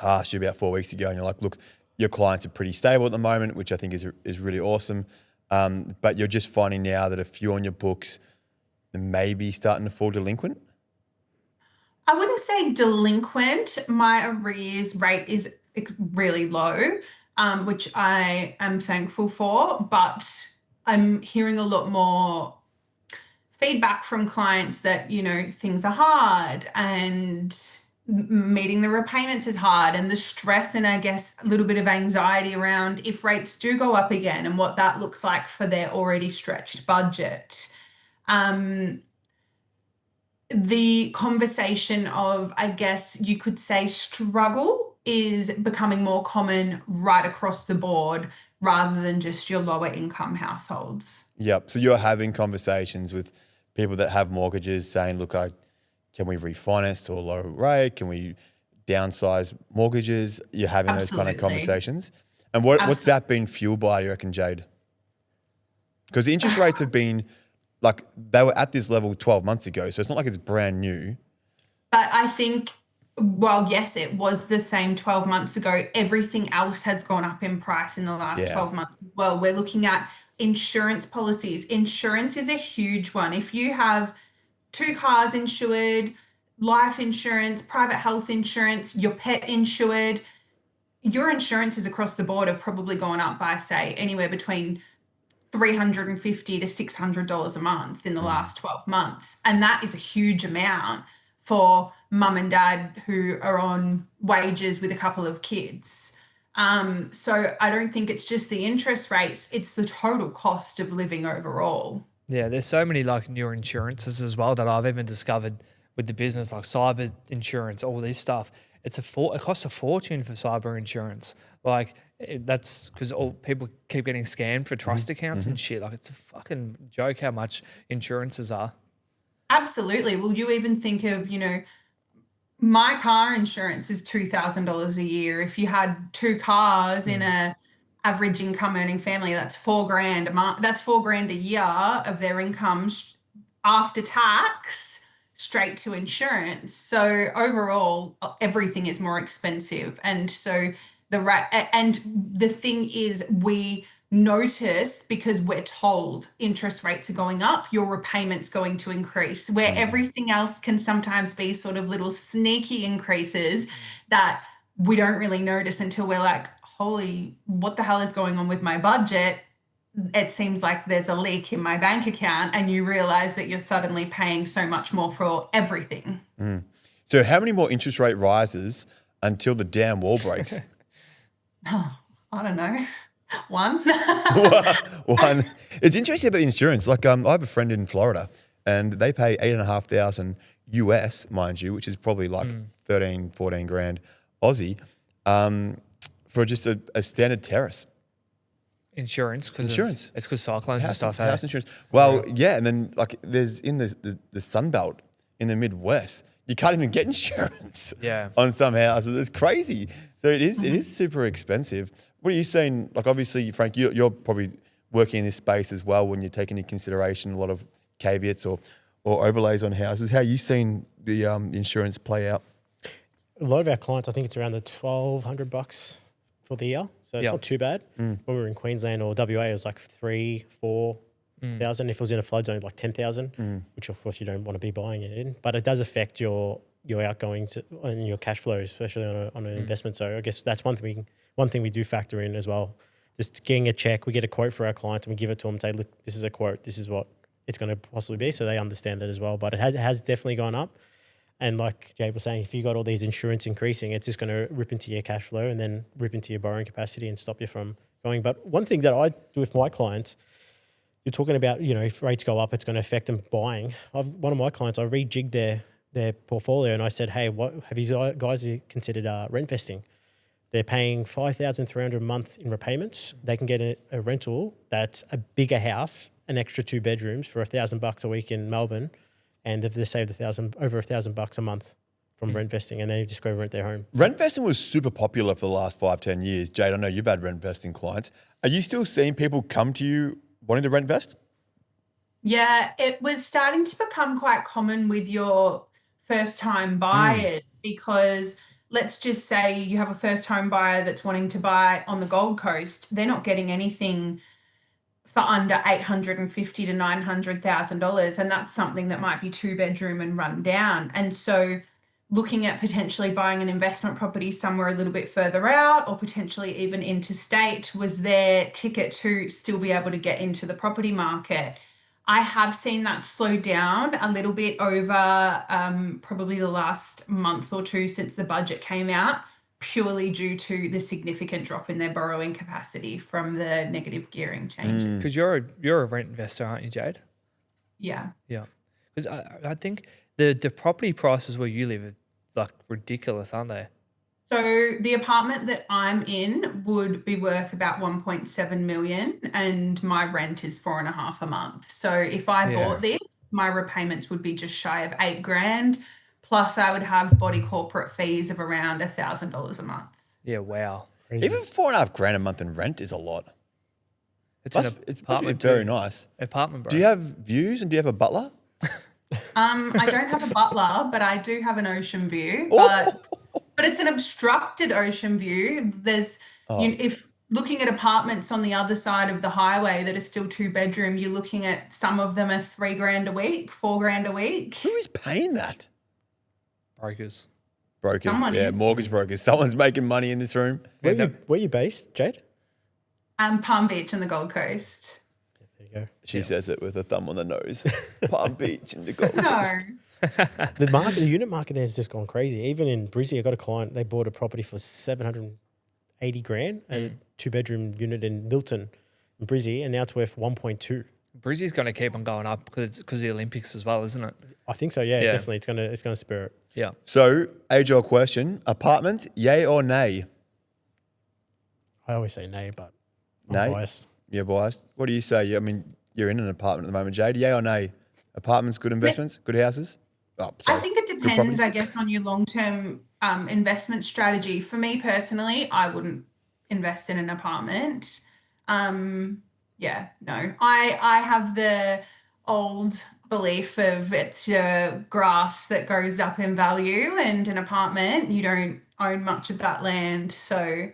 I asked you about 4 weeks ago, and you're like, look, your clients are pretty stable at the moment, which I think is really awesome. But you're just finding now that a few on your books may be starting to fall delinquent. I wouldn't say delinquent. My arrears rate is really low, which I am thankful for, but I'm hearing a lot more feedback from clients that, things are hard and meeting the repayments is hard, and the stress and I guess a little bit of anxiety around if rates do go up again and what that looks like for their already stretched budget. The conversation of, I guess you could say, struggle is becoming more common right across the board rather than just your lower income households. Yep. So you're having conversations with people that have mortgages saying, look, can we refinance to a lower rate? Can we downsize mortgages? You're having those kind of Absolutely. conversations. And what's that been fueled by, you reckon, Jade? Because the interest rates have been like they were at this level 12 months ago. So it's not like it's brand new. But I think, well, yes, it was the same 12 months ago. Everything else has gone up in price in the last 12 months. Well, we're looking at insurance policies. Insurance is a huge one. If you have 2 cars insured, life insurance, private health insurance, your pet insured, your insurances across the board have probably gone up by, say, anywhere between $350 to $600 a month in the last 12 months. And that is a huge amount for mum and dad who are on wages with a couple of kids. So I don't think it's just the interest rates, it's the total cost of living overall. Yeah, there's so many like newer insurances as well that I've even discovered with the business, like cyber insurance, all this stuff. It costs a fortune for cyber insurance. Like that's because all people keep getting scammed for trust accounts and shit. Like it's a fucking joke how much insurances are. Absolutely. Well, you even think of, my car insurance is $2,000 a year. If you had 2 cars in a average income earning family, that's $4,000 a month. That's $4,000 a year of their income after tax straight to insurance. So overall, everything is more expensive. And so the thing is, we notice because we're told interest rates are going up, your repayment's going to increase, where everything else can sometimes be sort of little sneaky increases that we don't really notice until we're like, holy, what the hell is going on with my budget? It seems like there's a leak in my bank account, and you realize that you're suddenly paying so much more for everything. So how many more interest rate rises until the damn wall breaks? I don't know. One. One. It's interesting about the insurance. Like, I have a friend in Florida, and they pay $8,500 US, mind you, which is probably like 13, 14 grand Aussie, for just a standard terrace. Insurance, because it's because cyclones and stuff. House insurance. Well, yeah, and then like there's in the Sun Belt in the Midwest, you can't even get insurance. On some houses. It's crazy. So it is super expensive. What are you saying? Like, obviously, Frank, you're probably working in this space as well when you're taking into consideration a lot of caveats or overlays on houses. How are you seeing the insurance play out? A lot of our clients, I think it's around the $1,200 for the year. So it's not too bad. When we were in Queensland or WA, it was like 3,000-4,000. If it was in a flood zone, like 10,000, which of course you don't want to be buying it in. But it does affect your outgoings and your cash flow, especially on an investment. So I guess that's one thing we do factor in as well. Just getting a check, we get a quote for our clients and we give it to them and say, look, this is a quote, this is what it's going to possibly be. So they understand that as well. But it has definitely gone up. And like Jade was saying, if you got all these insurance increasing, it's just going to rip into your cash flow and then rip into your borrowing capacity and stop you from going. But one thing that I do with my clients, you're talking about, if rates go up, it's going to affect them buying. One of my clients, I rejigged their portfolio and I said, hey, what have you guys considered rent vesting? They're paying $5,300 a month in repayments. They can get a rental that's a bigger house, an extra 2 bedrooms for $1,000 a week in Melbourne. And they saved over $1,000 a month from rent vesting, and they just go rent their home. Rent vesting was super popular for the last 5-10 years. Jade, I know you've had rent vesting clients. Are you still seeing people come to you wanting to rent vest? Yeah, it was starting to become quite common with your first time buyers because let's just say you have a first home buyer that's wanting to buy on the Gold Coast. They're not getting anything for under $850,000 to $900,000, and that's something that might be 2-bedroom and run down. And so looking at potentially buying an investment property somewhere a little bit further out or potentially even interstate was their ticket to still be able to get into the property market. I have seen that slow down a little bit over probably the last month or two since the budget came out, purely due to the significant drop in their borrowing capacity from the negative gearing change. Because you're a rent investor, aren't you, Jade? Yeah. Yeah. Because I think the property prices where you live are like ridiculous, aren't they? So the apartment that I'm in would be worth about 1.7 million, and my rent is 4.5 a month. So if I bought this, my repayments would be just shy of 8 grand. Plus, I would have body corporate fees of around $1,000 a month. Yeah, wow. Crazy. Even 4.5 grand a month in rent is a lot. It's an It's apartment. very too. nice. Apartment, bro. Do you have views and do you have a butler? I don't have a butler, but I do have an ocean view. Oh. But it's an obstructed ocean view. There's if looking at apartments on the other side of the highway that are still 2-bedroom, you're looking at some of them are 3 grand a week, 4 grand a week. Who is paying that? Brokers. Brokers, Someone is. mortgage brokers. Someone's making money in this room. Where you based, Jade? Palm Beach and the Gold Coast. There you go. She says it with a thumb on the nose. Palm Beach and the Gold No. Coast. The unit market there has just gone crazy. Even in Brizzy, I got a client, they bought a property for 780 grand, a 2-bedroom unit in Milton, in Brizzy, and now it's worth 1.2. Brizzy's going to keep on going up because of the Olympics as well, isn't it? I think so, yeah, definitely. It's gonna spur it. Yeah. So, age-old question: apartment, yay or nay? I always say nay, but I'm Nay? biased. You're biased. What do you say? I mean, you're in an apartment at the moment, Jade. Yay or nay? Apartments, good investments, good houses. Oh, I sorry. think it Good depends, property. I guess, on your long-term investment strategy. For me personally, I wouldn't invest in an apartment. Yeah, no. I have the old belief of it's your grass that goes up in value, and an apartment, you don't own much of that land. So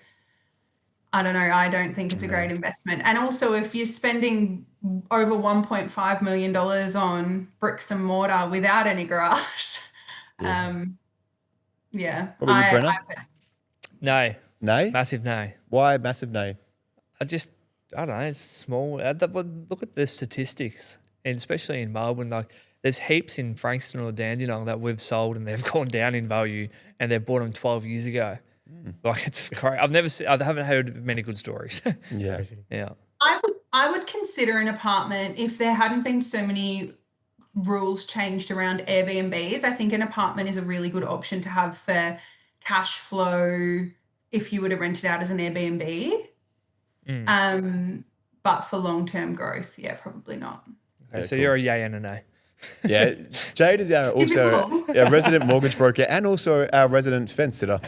I don't know. I don't think it's a great investment. And also, if you're spending over $1.5 million on bricks and mortar without any grass, What about you, Brenna? No. Nay? Massive no. Why massive nay? I don't know, it's small. Look at the statistics, and especially in Melbourne, like there's heaps in Frankston or Dandenong that we've sold and they've gone down in value, and they've bought them 12 years ago. Like it's crazy. I haven't heard many good stories. Yeah. Crazy. Yeah. I would consider an apartment if there hadn't been so many rules changed around Airbnbs. I think an apartment is a really good option to have for cash flow if you were to rent it out as an Airbnb. But for long-term growth, yeah, probably not. Okay, so you're a yay and a nay. Yeah. Jade is also our resident mortgage broker and also our resident fence sitter.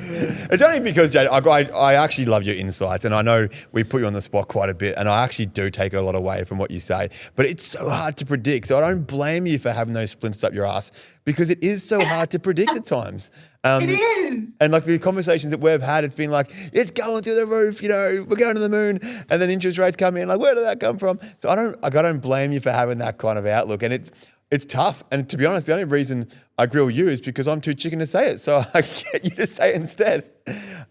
It's only because, Jade, I actually love your insights, and I know we put you on the spot quite a bit, and I actually do take a lot away from what you say, but it's so hard to predict. So I don't blame you for having those splinters up your ass, because it is so hard to predict at times. It is. And like the conversations that we've had, it's been like, it's going through the roof, we're going to the moon, and then interest rates come in, like, where did that come from? So I don't blame you for having that kind of outlook, and it's tough. And to be honest, the only reason I grill you is because I'm too chicken to say it. So I get you to say it instead.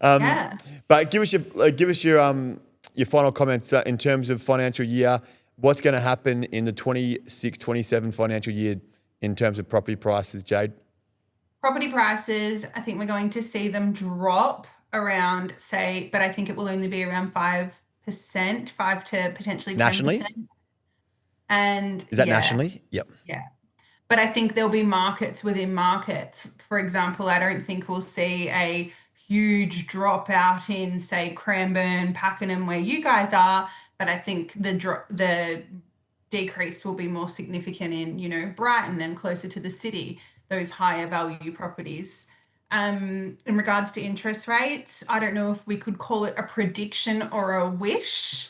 Yeah. But give us your final comments in terms of financial year. What's going to happen in the 26-27 financial year in terms of property prices, Jade? Property prices, I think we're going to see them drop around, but I think it will only be around 5%, 5 to potentially 10%. Nationally? And Is that nationally? Yep. Yeah. But I think there'll be markets within markets. For example, I don't think we'll see a huge drop out in, say, Cranbourne, Pakenham, where you guys are. But I think the decrease will be more significant in, Brighton and closer to the city, those higher value properties. In regards to interest rates, I don't know if we could call it a prediction or a wish,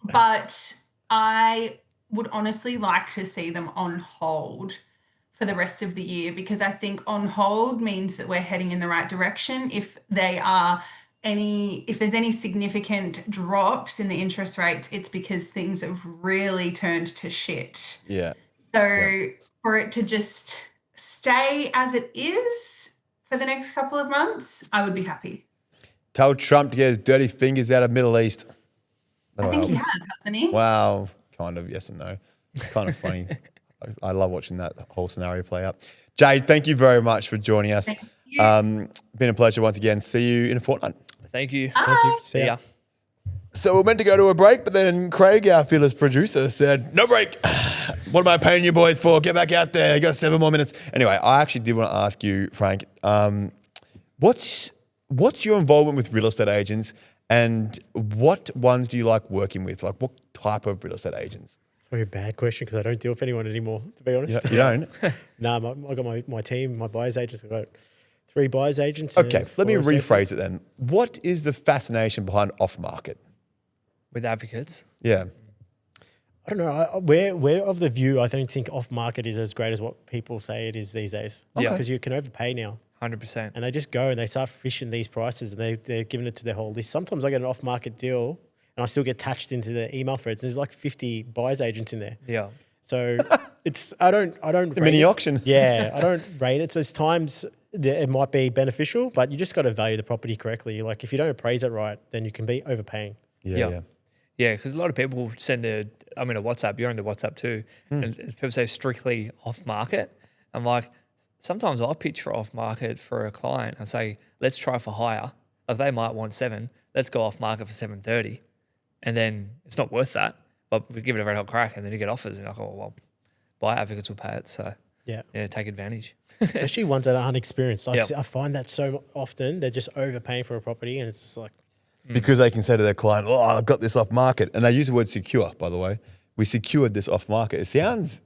but I would honestly like to see them on hold for the rest of the year, because I think on hold means that we're heading in the right direction. If there's any significant drops in the interest rates, it's because things have really turned to shit. Yeah. So for it to just stay as it is for the next couple of months, I would be happy. Tell Trump to get his dirty fingers out of Middle East. I think he has, hasn't he? Wow. Kind of, yes and no. Kind of funny. I love watching that whole scenario play out. Jade, thank you very much for joining us. Thank you. Been a pleasure once again. See you in a fortnight. Thank you. Thank you. See ya. Yeah. So we're meant to go to a break, but then Craig, our fearless producer, said, no break. What am I paying you boys for? Get back out there. You got 7 more minutes. Anyway, I actually did want to ask you, Frank, what's your involvement with real estate agents, and what ones do you like working with? Like, what type of real estate agents? Very bad question because I don't deal with anyone anymore, to be honest. You don't? I got my team, my buyers agents. I've got 3 buyers agents. Okay, let me 4 associates. rephrase it then. What is the fascination behind off-market? With advocates. Yeah. I don't know. We're of the view, I don't think off market is as great as what people say it is these days. Okay. Because you can overpay now. 100%. And they just go and they start fishing these prices and they're giving it to their whole list. Sometimes I get an off market deal and I still get attached into the email threads. There's like 50 buyers agents in there. Yeah. So I don't The mini auction. Yeah, I don't rate it. So there's times that it might be beneficial, but you just got to value the property correctly. Like if you don't appraise it right, then you can be overpaying. Yeah. Yeah, because a lot of people send a WhatsApp. You're on the WhatsApp too. And people say strictly off market. I'm like, sometimes I pitch for off market for a client. I say, let's try for higher. If they might want 7, let's go off market for 730. And then it's not worth that, but we give it a red hot crack and then you get offers. And you're like, oh, well, buyer advocates will pay it. So Yeah. take advantage. Especially ones that are unexperienced. Yep. I find that so often they're just overpaying for a property and it's just like, Because they can say to their client, oh, I got this off market. And they use the word secure, by the way. We secured this off market. It sounds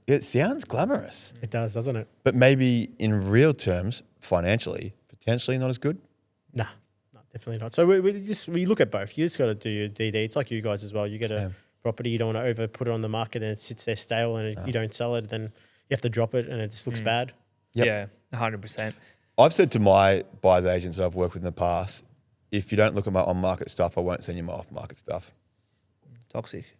glamorous. it does, doesn't it? But maybe in real terms, financially, potentially not as good. Nah, definitely not. So we look at both. You just got to do your DD. It's like you guys as well. You get a property, you don't want to over put it on the market and it sits there stale and you don't sell it, then you have to drop it and it just looks bad. Yep. Yeah, 100%. I've said to my buyers agents that I've worked with in the past, if you don't look at my on-market stuff, I won't send you my off-market stuff. Toxic.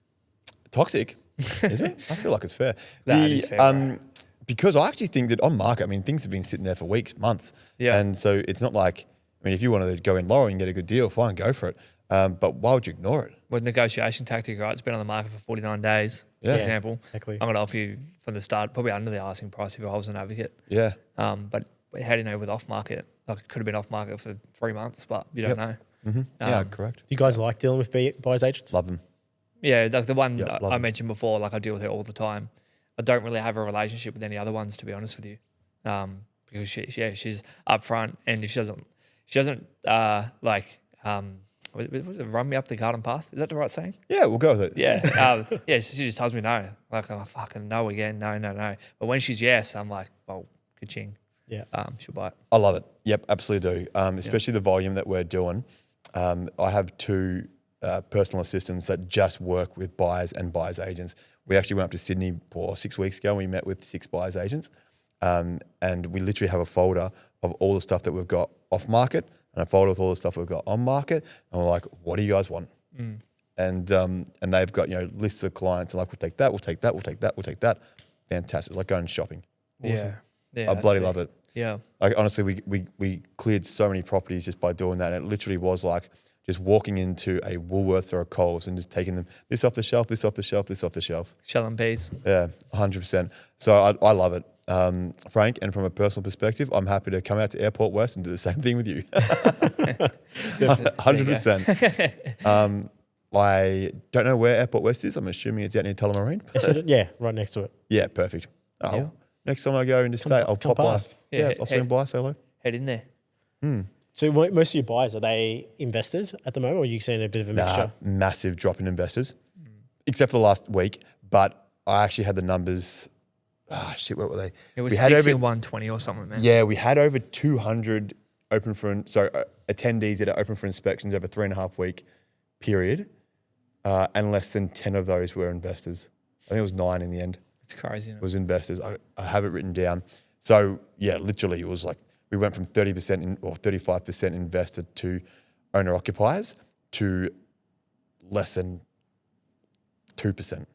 Toxic, is it? I feel like it's fair. That is fair, right. Because I actually think that on market, I mean, things have been sitting there for weeks, months. Yeah. And so it's not like, I mean, if you wanted to go in lower and get a good deal, fine, go for it. But why would you ignore it? With negotiation tactic, right? It's been on the market for 49 days, Yeah. for example. Exactly. I'm going to offer you from the start, probably under the asking price if I was an advocate. Yeah. But how do you know with off market? Like it could have been off market for 3 months, but you don't know. Yeah, correct. Do you guys like dealing with buyers agents? Love them. Yeah, like the one Yeah, love I them. mentioned before, like I deal with her all the time. I don't really have a relationship with any other ones, to be honest with you, because she's upfront and if she doesn't was it run me up the garden path? Is that the right saying? Yeah, we'll go with it. Yeah, she just tells me no. Like, oh, fucking no again, no. But when she's yes, I'm like, well, ka-ching. Yeah. She'll buy it. I love it. Yep, absolutely do. Especially the volume that we're doing. I have 2 personal assistants that just work with buyers and buyers agents. We actually went up to Sydney 6 weeks ago and we met with 6 buyers agents. And we literally have a folder of all the stuff that we've got off market and a folder with all the stuff we've got on market. And we're like, what do you guys want? And they've got, lists of clients and like, we'll take that, we'll take that, we'll take that, we'll take that. Fantastic. It's like going shopping. Awesome. Yeah, I bloody love it. Yeah. Like honestly, we cleared so many properties just by doing that. And it literally was like just walking into a Woolworths or a Coles and just taking them this off the shelf, this off the shelf, this off the shelf. Shell and peas. Yeah, 100%. So I love it, Frank. And from a personal perspective, I'm happy to come out to Airport West and do the same thing with you. 100%. I don't know where Airport West is. I'm assuming it's out near Tullamarine. Yeah, right next to it. Yeah, perfect. Oh, Yeah. Next time I go into state, I'll come pop by. past. Yeah, I'll swing by, say hello. Head in there. So most of your buyers, are they investors at the moment or are you seeing a bit of a mixture? Massive drop in investors, except for the last week. But I actually had the numbers. What were they? It was we had 60 over, 120 or something, man. Yeah, we had over 200 attendees that are open for inspections over a 3.5 week period, and less than 10 of those were investors. I think it was 9 in the end. It's crazy. Was investors. I have it written down. So yeah, literally it was like we went from 30% or 35% invested to owner occupiers to less than 2%.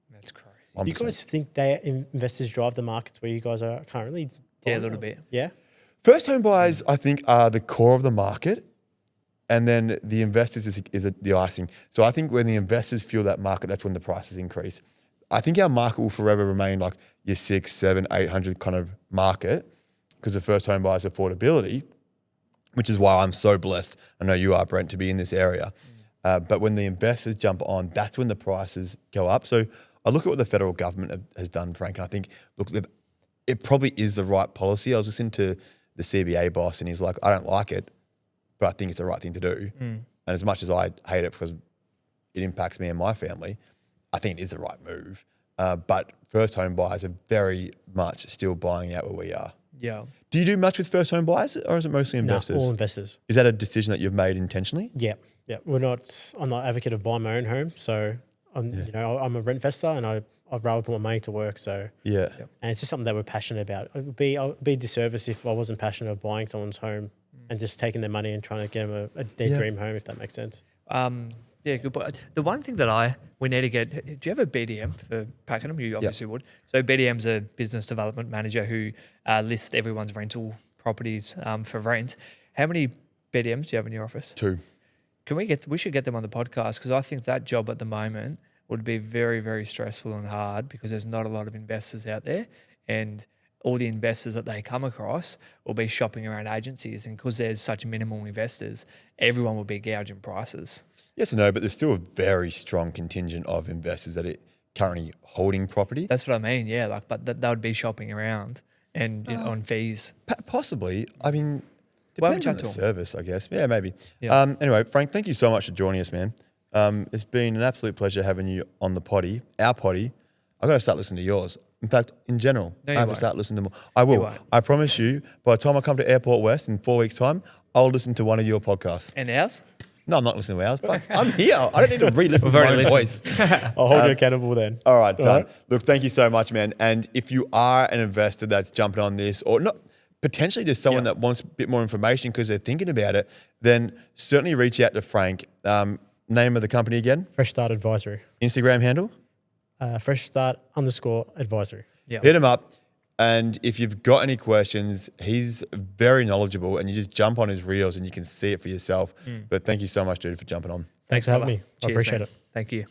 That's crazy. 1%. Do you guys think investors drive the markets where you guys are currently? Yeah, a little bit. Yeah? First home buyers, I think, are the core of the market, and then the investors is the icing. So I think when the investors feel that market, that's when the prices increase. I think our market will forever remain like your 6, 7, 800 kind of market because of first home buyers' affordability, which is why I'm so blessed. I know you are, Brent, to be in this area. But when the investors jump on, that's when the prices go up. So I look at what the federal government has done, Frank, and I think, look, it probably is the right policy. I was listening to the CBA boss, and he's like, I don't like it, but I think it's the right thing to do. And as much as I hate it because it impacts me and my family, I think it is the right move. But first home buyers are very much still buying out where we are. Yeah. Do you do much with first home buyers, or is it mostly investors? No, all investors. Is that a decision that you've made intentionally? Yeah. I'm not advocate of buying my own home. So I'm a rent investor, and I'd rather put my money to work. So Yeah. and it's just something that we're passionate about. It would be a disservice if I wasn't passionate about buying someone's home and just taking their money and trying to get them their dream home, if that makes sense. Yeah, good point. The one thing that we need to get, do you have a BDM for Pakenham? You obviously would. So BDM's a business development manager who lists everyone's rental properties for rent. How many BDMs do you have in your office? 2. We should get them on the podcast, because I think that job at the moment would be very, very stressful and hard, because there's not a lot of investors out there, and all the investors that they come across will be shopping around agencies, and because there's such minimal investors, everyone will be gouging prices. Yes and no, but there's still a very strong contingent of investors that are currently holding property. That's what I mean, yeah. But they would be shopping around and on fees. Possibly. I mean, Why haven't depends you on the talked to 'em? service, I guess. Yeah, maybe. Yeah. Anyway, Frank, thank you so much for joining us, man. It's been an absolute pleasure having you on the potty, our potty. I've got to start listening to yours. In fact, in general, No, I you have to won't. start listening to more. I will. won't. I promise you, by the time I come to Airport West in 4 weeks' time, I'll listen to one of your podcasts. And ours? No, I'm not listening to ours. But I'm here. I don't need to re-listen We've to my already own listened. voice. I'll hold you accountable then. All right, done. right. Look, thank you so much, man. And if you are an investor that's jumping on this, or not, potentially just someone that wants a bit more information because they're thinking about it, then certainly reach out to Frank. Name of the company again? Fresh Start Advisory. Instagram handle? Fresh Start _advisory. Yeah. Hit him up. And if you've got any questions, he's very knowledgeable, and you just jump on his reels and you can see it for yourself. But thank you so much, dude, for jumping on. Thanks for having brother. me. I Cheers, appreciate man. it. Thank you.